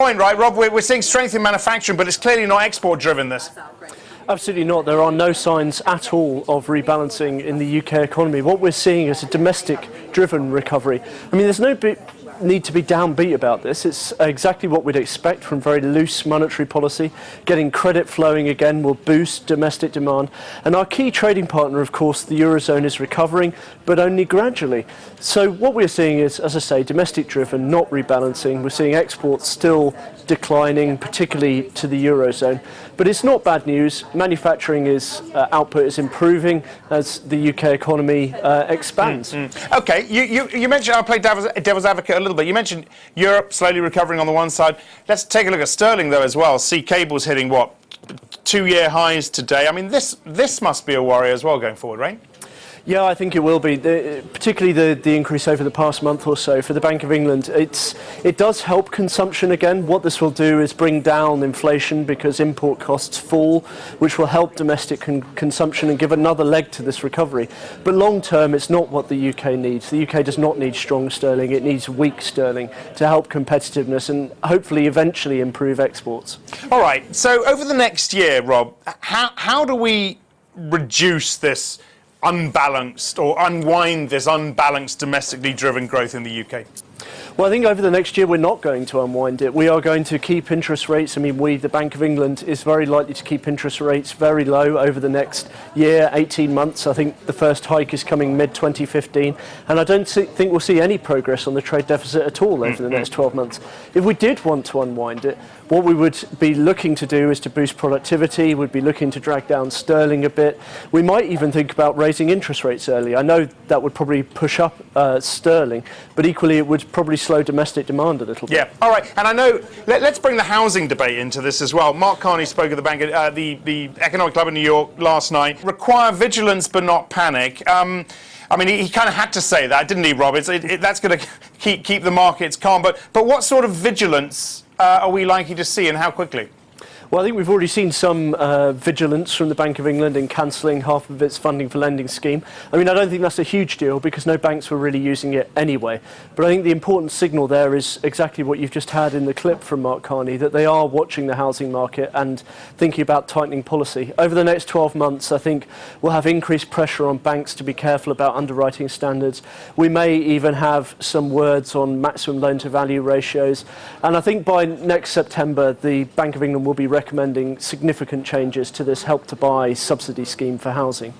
point, right, Rob? We're seeing strength in manufacturing, but it's clearly not export-driven, this. Absolutely not. There are no signs at all of rebalancing in the UK economy. What we're seeing is a domestic-driven recovery. I mean, there's no need to be downbeat about this. It's exactly what we'd expect from very loose monetary policy. Getting credit flowing again will boost domestic demand. And our key trading partner, of course, the Eurozone, is recovering, but only gradually. So what we're seeing is, as I say, domestic-driven, not rebalancing. We're seeing exports still declining, particularly to the Eurozone. But it's not bad news. Manufacturing output is improving as the UK economy expands. OK, you mentioned, I'll play devil's advocate a little bit. You mentioned Europe slowly recovering on the one side. Let's take a look at sterling, though, as well. See cables hitting, what, 2-year highs today. I mean, this must be a worry as well going forward, right? Yeah, I think it will be, particularly the increase over the past month or so for the Bank of England. It does help consumption again. What this will do is bring down inflation because import costs fall, which will help domestic consumption and give another leg to this recovery. But long term, it's not what the UK needs. The UK does not need strong sterling. It needs weak sterling to help competitiveness and hopefully eventually improve exports. All right, so over the next year, Rob, how do we reduce this unbalanced or unwind this unbalanced domestically driven growth in the UK? Well, I think over the next year we're not going to unwind it. We are going to keep interest rates. I mean, the Bank of England is very likely to keep interest rates very low over the next year, 18 months. I think the first hike is coming mid-2015. And I don't think we'll see any progress on the trade deficit at all over the next 12 months. If we did want to unwind it, what we would be looking to do is to boost productivity. We'd be looking to drag down sterling a bit. We might even think about raising interest rates early. I know that would probably push up sterling, but equally it would probably slow domestic demand a little bit. Yeah, all right. And I know, let's bring the housing debate into this as well. Mark Carney spoke at the Economic Club in New York last night. Require vigilance but not panic. I mean, he kind of had to say that, didn't he, Rob? That's going to keep the markets calm. But what sort of vigilance are we likely to see, and how quickly? Well, I think we've already seen some vigilance from the Bank of England in cancelling half of its funding for lending scheme. I mean, I don't think that's a huge deal because no banks were really using it anyway. But I think the important signal there is exactly what you've just had in the clip from Mark Carney, that they are watching the housing market and thinking about tightening policy. Over the next 12 months, I think we'll have increased pressure on banks to be careful about underwriting standards. We may even have some words on maximum loan-to-value ratios. And I think by next September, the Bank of England will be recommending significant changes to this Help to Buy subsidy scheme for housing.